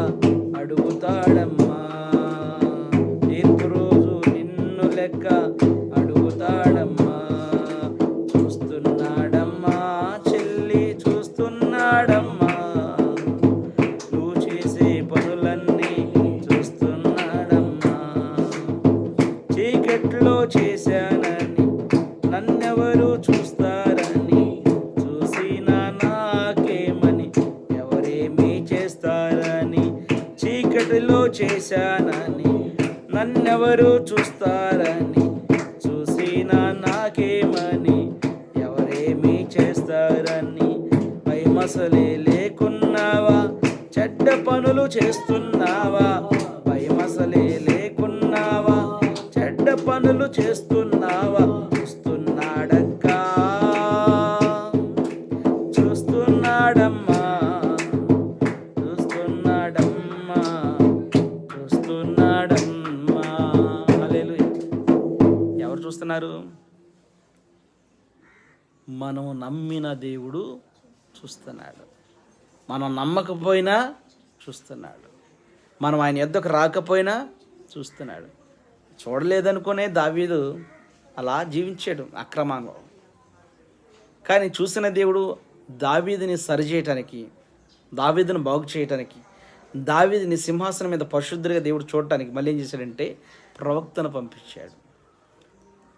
అడుగుతాడమ్మా. రేపు రోజు నిన్ను లెక్క అడుగుతాడమ్మా. చూస్తున్నాడమ్మా చెల్లి, చూస్తున్నాడమ్మా, నువ్వు చేసే పనులన్నీ చూస్తున్నాడమ్మా. చీకట్లో చేశానని నన్నెవరు చూస్తారని, చూసినా నాకేమని ఎవరేమీ చేస్తారని. చీకటిలో చేశానని నన్నెవరు చూస్తారని, చూసినా నాకేమని ఎవరేమీ చేస్తారని. భయమసలే లేకున్నావా, చెడ్డ పనులు చేస్తున్నావా? భయమసలే లేకున్నావా, చెడ్డ పనులు చేస్తున్నావా? చూస్తున్నాడక్కా, చూస్తున్నాడమ్మా, చూస్తున్నాడమ్మా, చూస్తున్నాడమ్మా. హల్లెలూయా. ఎవరు చూస్తున్నారు? మనం నమ్మిన దేవుడు చూస్తున్నాడు. మనం నమ్మకపోయినా చూస్తున్నాడు. మనం ఆయన యొద్దకు రాకపోయినా చూస్తున్నాడు. చూడలేదనుకునే దావీదు అలా జీవించాడు అక్రమంలో. కానీ చూసిన దేవుడు దావీదుని సరిచేయటానికి, దావీదుని బాగు చేయటానికి, దావీదుని సింహాసనం మీద పరిశుద్ధుడిగా దేవుడు చూడటానికి మళ్ళీ ఏం చేశాడంటే ప్రవక్తను పంపించాడు.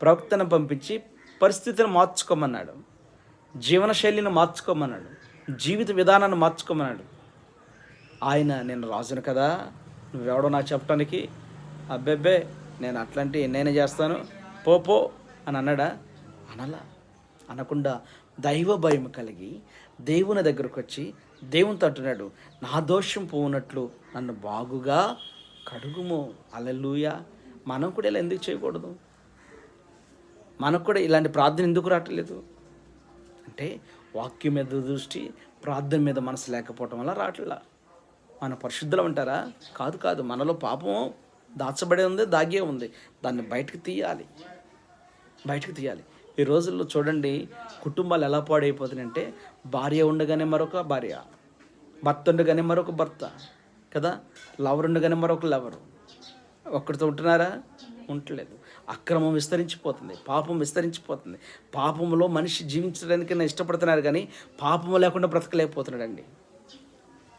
ప్రవక్తను పంపించి పరిస్థితిని మార్చుకోమన్నాడు, జీవనశైలిని మార్చుకోమన్నాడు, జీవిత విధానాన్ని మార్చుకోమన్నాడు. ఆయన నేను రాజును కదా, నువ్వెవడో నాకు చెప్పడానికి, అబ్బెబ్బే నేను అట్లాంటి నేనే చేస్తాను పో అని అన్నాడా? అనలా. అనకుండా దైవ భయం కలిగి దేవుని దగ్గరకు వచ్చి దేవునితో అంటున్నాడు, నా దోషం పోనట్లు నన్ను బాగుగా కడుగుము. హల్లెలూయా. మనం కూడా ఇలా ఎందుకు చేయకూడదు? మనకు కూడా ఇలాంటి ప్రార్థన ఎందుకు రావట్లేదు అంటే వాక్యం మీద దృష్టి, ప్రార్థన మీద మనసు లేకపోవటం వల్ల రావట్లా. మన పరిశుద్ధులు అంటారా? కాదు. మనలో పాపం దాచబడే ఉంది, దాగే ఉంది. దాన్ని బయటకు తీయాలి. ఈ రోజుల్లో చూడండి కుటుంబాలు ఎలా పాడైపోతున్నాయంటే భార్య ఉండగానే మరొక భార్య, భర్త ఉండగానే మరొక భర్త కదా, లవర్ ఉండగానే మరొక లవరు. ఒక్కడితో ఉంటున్నారా? ఉండలేదు. అక్రమం విస్తరించిపోతుంది, పాపం విస్తరించిపోతుంది. పాపంలో మనిషి జీవించడానికైనా ఇష్టపడుతున్నారు కానీ పాపం లేకుండా బ్రతకలేకపోతున్నాడండి.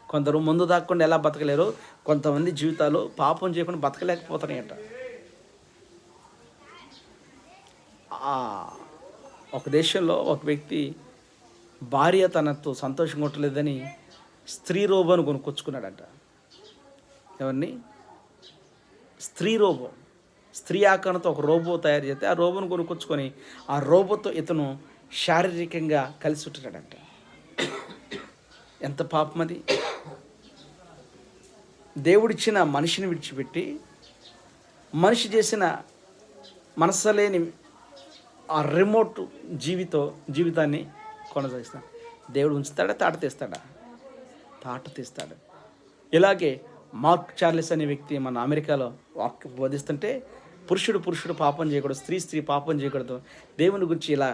కొందరు ముందు దాక్కుండా ఎలా బతకలేరు, కొంతమంది జీవితాలు పాపం చేయకుండా బతకలేకపోతున్నాయట. ఒక దేశంలో ఒక వ్యక్తి భార్య తనతో సంతోషంగా ఉండలేదని స్త్రీ రోబోను కొనుక్కొచ్చుకున్నాడట. ఎవరిని? స్త్రీ రోబో. స్త్రీ ఆకారంతో ఒక రోబో తయారు చేస్తే ఆ రోబోను కొనుక్కొచ్చుకొని ఆ రోబోతో ఇతను శారీరకంగా కలిసి ఉంటాడంట. ఎంత పాపం అది! దేవుడిచ్చిన మనిషిని విడిచిపెట్టి మనిషి చేసిన మనసలేని ఆ రిమోట్ జీవితాన్ని కొనసాగిస్తాడు. దేవుడు ఉంచుతాడా? తాట తీస్తాడు. ఇలాగే మార్క్ చార్లెస్ అనే వ్యక్తి మన అమెరికాలో వాక్యం బోధిస్తుంటే పురుషుడు పాపం చేయకూడదు, స్త్రీ పాపం చేయకూడదు, దేవుని గురించి ఇలా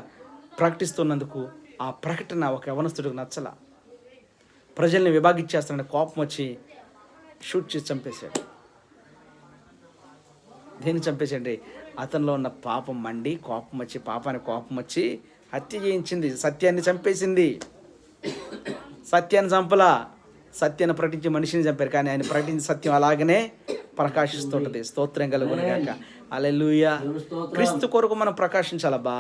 ప్రకటిస్తున్నందుకు ఆ ప్రకటన ఒక యవనస్తుడికి నచ్చల. ప్రజల్ని విభాగించేస్తాడని కోపం వచ్చి షూట్ చేసి చంపేశాడు. దేన్ని చంపేశాడు? అతనిలో ఉన్న పాపం మండి పాపానికి కోపం వచ్చి హత్య చేయించింది, సత్యాన్ని చంపేసింది. సత్యాన్ని చంపలా, సత్యాన్ని ప్రకటించే మనిషిని చంపారు, కానీ ఆయన ప్రకటించే సత్యం అలాగనే ప్రకాశిస్తుంటుంది. స్తోత్రం కలుగునుగాక. హల్లెలూయా. క్రీస్తు కొరకు మనం ప్రకాశించాలబ్బా.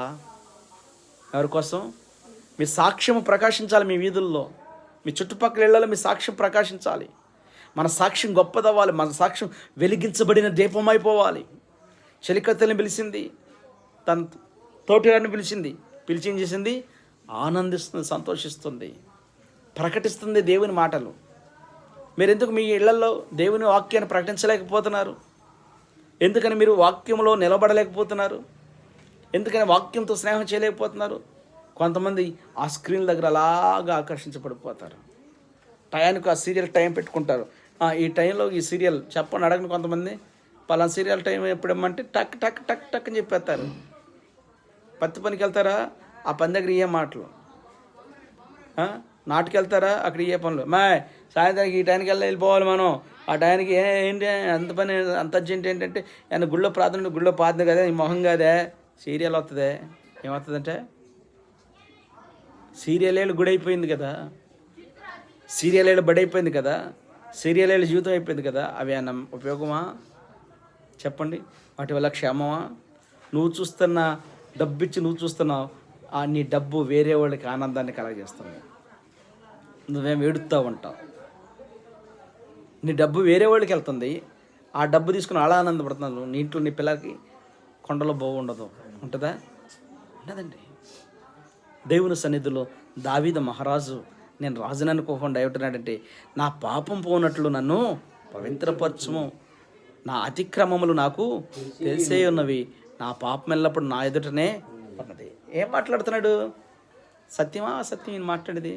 ఎవరి కోసం? మీ సాక్ష్యం ప్రకాశించాలి. మీ వీధుల్లో, మీ చుట్టుపక్కల ఇళ్లలో మీ సాక్ష్యం ప్రకాశించాలి. మన సాక్ష్యం గొప్పదవ్వాలి. మన సాక్ష్యం వెలిగించబడిన దీపమైపోవాలి. చెలికత్తెల్ని పిలిచింది, తన తోటివారిని పిలిచి ఏం చేసింది? ఆనందిస్తుంది, సంతోషిస్తుంది, ప్రకటిస్తుంది దేవుని మాటలు. మీరు ఎందుకు మీ ఇళ్లలో దేవుని వాక్యాన్ని ప్రకటించలేకపోతున్నారు? ఎందుకని మీరు వాక్యంలో నిలబడలేకపోతున్నారు? ఎందుకని వాక్యంతో స్నేహం చేయలేకపోతున్నారు? కొంతమంది ఆ స్క్రీన్ దగ్గర అలాగా ఆకర్షించబడిపోతారు. టయానికి ఆ సీరియల్ టైం పెట్టుకుంటారు. ఈ టైంలో ఈ సీరియల్ చెప్పండి, అడగండి. కొంతమంది పలానా సీరియల్ టైం ఎప్పుడేమంటే టక్ టక్ టక్ టక్ అని చెప్పేస్తారు. పత్తి పనికి వెళ్తారా, ఆ పని దగ్గర ఏ మాటలు. నాటుకు వెళ్తారా, అక్కడ ఏ పనులు. సాయంత్రానికి ఈ టైంకి వెళ్ళిపోవాలి మనం. ఆ టైంకి ఏంటి అంత పని, అంత అర్జెంట్ ఏంటంటే ఆయన గుళ్ళో ప్రార్థన, గుళ్ళో ప్రార్థన కదా, ఈ మొహం కాదే సీరియల్ వస్తుంది. ఏమవుతుందంటే సీరియల్ గుడి అయిపోయింది కదా, సీరియల్ బడి అయిపోయింది కదా, సీరియల్ జీవితం అయిపోయింది కదా. అవి అన్న ఉపయోగమా చెప్పండి? వాటి వల్ల క్షేమమా? నువ్వు చూస్తున్న డబ్బిచ్చి నువ్వు చూస్తున్నావు, నీ డబ్బు వేరే వాళ్ళకి ఆనందాన్ని కలగజేస్తుంది. నువ్వేం ఏడుస్తూ ఉంటావు. నీ డబ్బు వేరే వాళ్ళకి వెళ్తుంది, ఆ డబ్బు తీసుకుని అలా ఆనందపడుతున్నావు. నీ ఇంట్లో నీ పిల్లలకి కొండలో ఉండదు. ఉంటుందా? ఉండదండి. దేవుని సన్నిధిలో దావీదు మహారాజు, నేను రాజుని అనుకోకుండా ఏమిటన్నాడంటే, నా పాపం పోనట్లు నన్ను పవిత్రపరచుము, నా అతిక్రమములు నాకు తెలిసే ఉన్నవి, నా పాపం ఎల్లప్పుడు నా ఎదుటనే ఉన్నది. ఏం మాట్లాడుతున్నాడు? సత్యమా అసత్యం ఈయన మాట్లాడేది?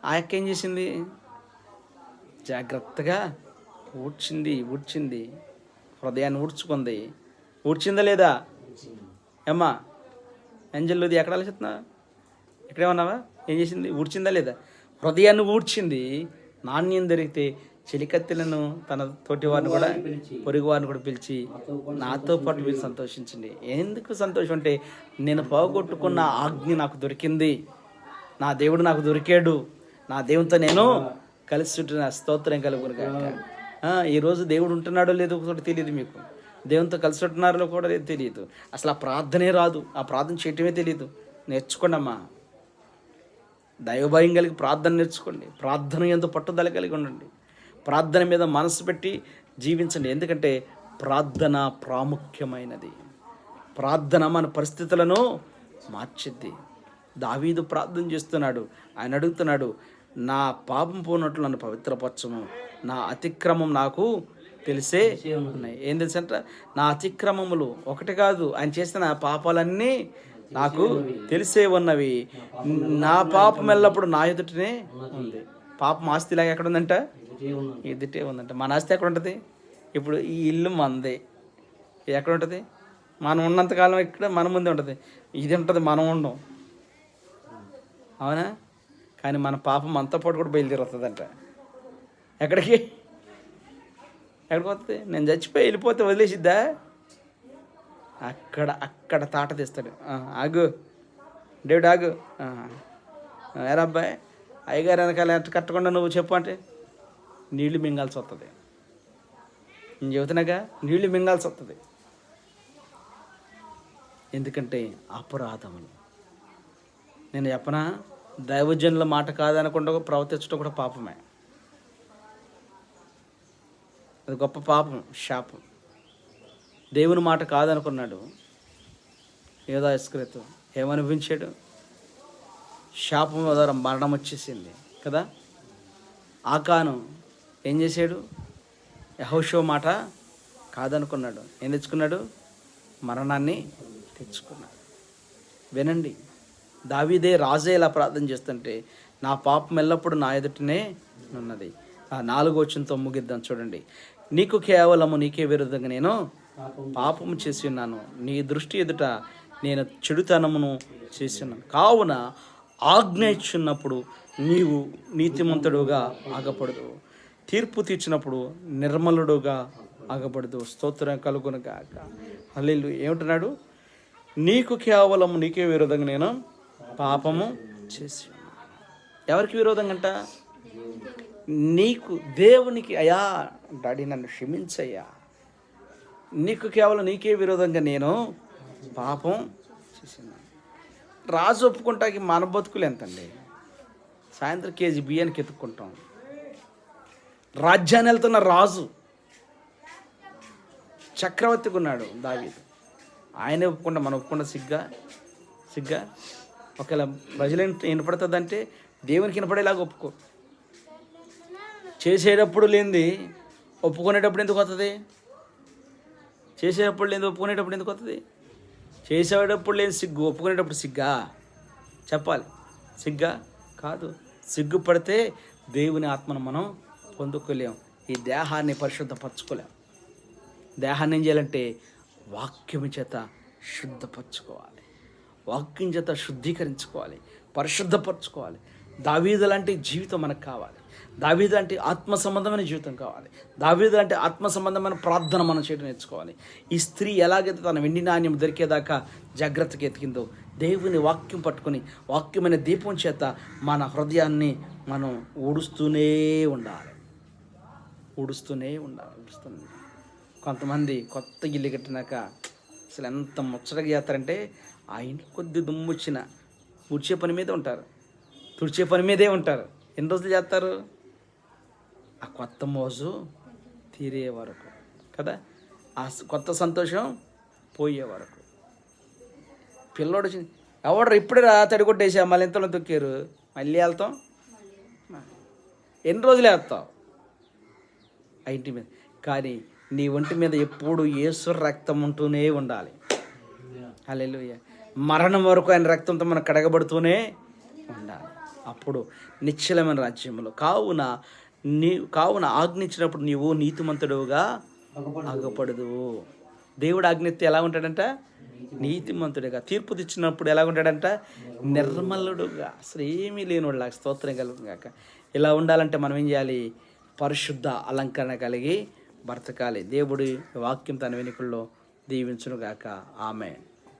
ఆ యొక్క ఏం చేసింది? జాగ్రత్తగా ఊడ్చింది, హృదయాన్ని ఊడ్చుకుంది. ఊడ్చిందా లేదా? ఏమ్మా ఎంజల్లోది ఎక్కడ ఆలోచిస్తున్నా? ఇక్కడేమన్నావా? ఏం చేసింది? ఊడ్చిందా లేదా? హృదయాన్ని ఊడ్చింది. నాణ్యం దొరికితే చెలికత్తెలను తన తోటి వారిని కూడా, పొరుగు వారిని కూడా పిలిచి నాతో పాటు మీరు సంతోషించండి. ఎందుకు సంతోషం అంటే, నేను పోగొట్టుకున్న ఆజ్ఞ నాకు దొరికింది, నా దేవుడు నాకు దొరికాడు, నా దేవునితో నేను కలిసి ఉంటున్నా. స్తోత్రం కలుగునుగాక. ఈరోజు దేవుడు ఉంటున్నాడో లేదో ఒకటి తెలియదు మీకు. దేవునితో కలిసి ఉంటున్నారో కూడా తెలియదు. అసలు ఆ ప్రార్థనే రాదు, ఆ ప్రార్థన చేయటమే తెలియదు. నేర్చుకోండి అమ్మా. దైవభయం కలిగి ప్రార్థన నేర్చుకోండి. ప్రార్థన ఎంతో పట్టుదల కలిగి ఉండండి. ప్రార్థన మీద మనసు పెట్టి జీవించండి. ఎందుకంటే ప్రార్థన ప్రాముఖ్యమైనది. ప్రార్థన మన పరిస్థితులను మార్చిద్ది. దావీదు ప్రార్థన చేస్తున్నాడు. ఆయన అడుగుతున్నాడు, నా పాపం పోనట్లు నన్ను పవిత్రపరచము, నా అతిక్రమం నాకు తెలిసే ఉన్నాయి. ఏం తెలుసంట? నా అతిక్రమములు ఒకటి కాదు, ఆయన చేసిన పాపాలన్నీ నాకు తెలిసే ఉన్నవి, నా పాపం ఎల్లప్పుడు నా ఎదుటనే ఉంది. పాపం ఆస్తిలాగా ఎక్కడ ఉందంట? ఎదుటే ఉందంట. మన ఆస్తి ఎక్కడ ఉంటుంది? ఇప్పుడు ఈ ఇల్లు మనదే. ఎక్కడ ఉంటుంది? మనం ఉన్నంతకాలం ఇక్కడ మన ముందే ఉంటుంది. ఇది ఉంటుంది, మనం ఉండం. అవునా? కానీ మన పాపం అంతా పాటు కూడా బయలుదేరుతుందంట. ఎక్కడికి వస్తుంది? నేను చచ్చిపోయి వెళ్ళిపోతే వదిలేసిద్దా? అక్కడ తాట తీస్తాడు. ఆగు డేవిడ్ ఆగు. ఏరా అబ్బాయి, అయ్యగారు వెనకాల ఎంత కట్టకుండా నువ్వు చెప్పు అంటే నీళ్లు మింగాల్సి వస్తుంది. నేను చెబుతున్నాగా, నీళ్లు మింగాల్సి వస్తుంది. ఎందుకంటే అపరాధములు. నేను చెప్పనా, దైవజనుల మాట కాదనకుండా ప్రవర్తించడం కూడా పాపమే. అది గొప్ప పాపం, శాపం. దేవుని మాట కాదనుకున్నాడు యూదా ఇస్కరియోతు. ఏమనిపించాడు? శాపం ద్వారా మరణం వచ్చేసింది కదా. ఆకాను ఏం చేశాడు? యెహోషువ మాట కాదనుకున్నాడు. ఏం తెచ్చుకున్నాడు? మరణాన్ని తెచ్చుకున్నాడు. వినండి, దావీదే రాజే ఇలా ప్రార్థన చేస్తుంటే, నా పాపం ఎల్లప్పుడు నా ఎదుటనే ఉన్నది. 4వ వచనంతో ముగిద్దాం చూడండి. నీకు కేవలము నీకే విరుద్ధంగా నేను పాపం పాపము చేసి ఉన్నాను, నీ దృష్టి ఎదుట నేను చెడుతనమును చేసి ఉన్నాను. కావున ఆజ్ఞ ఇచ్చినప్పుడు నీవు నీతిమంతుడుగా ఆగపడదు, తీర్పు తీర్చినప్పుడు నిర్మలుడుగా ఆగపడదు. స్తోత్రం కలుగును గాక. హల్లెలూయా. ఏమంటున్నాడు? నీకు కేవలం నీకే విరోధంగా నేను పాపము చేసి ఉన్నాను. ఎవరికి విరోధంగా అంట? నీకు, దేవునికి. అయ్యా డాడీ నన్ను క్షమించయ్యా, నీకు కేవలం నీకే విరోధంగా నేను పాపం చేసినాను. రాజు ఒప్పుకుంటాకి మన బతుకులు ఎంతండి? సాయంత్రం కేజీ బియ్యానికి ఎత్తుక్కుంటాం. రాజ్యాన్ని వెళ్తున్న రాజు, చక్రవర్తిగా ఉన్నాడు దావీదు, ఆయనే ఒప్పుకుంటా, మనం ఒప్పుకుంటా సిగ్గా ఒకవేళ ప్రజలు వినపడుతుందంటే దేవునికి వినపడేలాగా ఒప్పుకో. చేసేటప్పుడు లేనిది ఒప్పుకునేటప్పుడు ఎందుకు వస్తుంది? చేసేటప్పుడు లేని ఒప్పుకునేటప్పుడు ఎందుకు వస్తుంది? చేసేటప్పుడు లేని సిగ్గు ఒప్పుకునేటప్పుడు సిగ్గా? చెప్పాలి. సిగ్గా కాదు. సిగ్గుపడితే దేవుని ఆత్మను మనం పొందుకోలేం. ఈ దేహాన్ని పరిశుద్ధపరచుకోలేం. దేహాన్ని ఏం చేయాలంటే వాక్యం చేత శుద్ధపరచుకోవాలి, వాక్యం చేత శుద్ధీకరించుకోవాలి, పరిశుద్ధపరచుకోవాలి. దావీదు లాంటి జీవితం మనకు కావాలి. దావీదు లాంటి ఆత్మ సంబంధమైన జీవితం కావాలి. దావీదు లాంటి ఆత్మ సంబంధమైన ప్రార్థన మనం చేయడం నేర్చుకోవాలి. ఈ స్త్రీ ఎలాగైతే తన వెండి నాణ్యం దొరికేదాకా జాగ్రత్తగా ఎతికిందో, దేవుని వాక్యం పట్టుకొని వాక్యమైన దీపం చేత మన హృదయాన్ని మనం ఊడుస్తూనే ఉండాలి. కొంతమంది కొత్త ఇల్లు కట్టినాక అసలు ఎంత ముచ్చటగా చేస్తారంటే, ఆ ఇంట్లో కొద్ది దుమ్ము వచ్చిన తుడిచే పని మీదే ఉంటారు. ఎన్ని రోజులు చేస్తారు? ఆ కొత్త మోజు తీరే వరకు కదా, ఆ కొత్త సంతోషం పోయే వరకు. పిల్లోడు వచ్చి ఎవడరు ఇప్పుడే తడి కొట్టేసా, మళ్ళీ ఎంతలో తొక్కారు, మళ్ళీ వెళ్తాం. ఎన్ని రోజులు వేస్తావు ఆ ఇంటి మీద? కానీ నీ ఒంటి మీద ఎప్పుడు యేసు రక్తం ఉంటూనే ఉండాలి. హల్లెలూయా. మరణం వరకు ఆయన రక్తంతో మనం కడగబడుతూనే ఉండాలి. అప్పుడు నిశ్చలమైన రాజ్యంలో. కావున ఆజ్ఞించినప్పుడు నీవు నీతిమంతుడుగా ఆగపడదు. దేవుడు ఆజ్ఞిస్తే ఎలా ఉంటాడంట? నీతిమంతుడిగా. తీర్పు తెచ్చినప్పుడు ఎలా ఉంటాడంట? నిర్మలుడుగా, అసలు ఏమీ లేనివాడులాగా. స్తోత్రం కలుగుగాక. ఇలా ఉండాలంటే మనం ఏం చేయాలి? పరిశుద్ధ అలంకరణ కలిగి బ్రతకాలి. దేవుడి వాక్యం తన వెనుకల్లో దీవించునుగాక. ఆమేన్.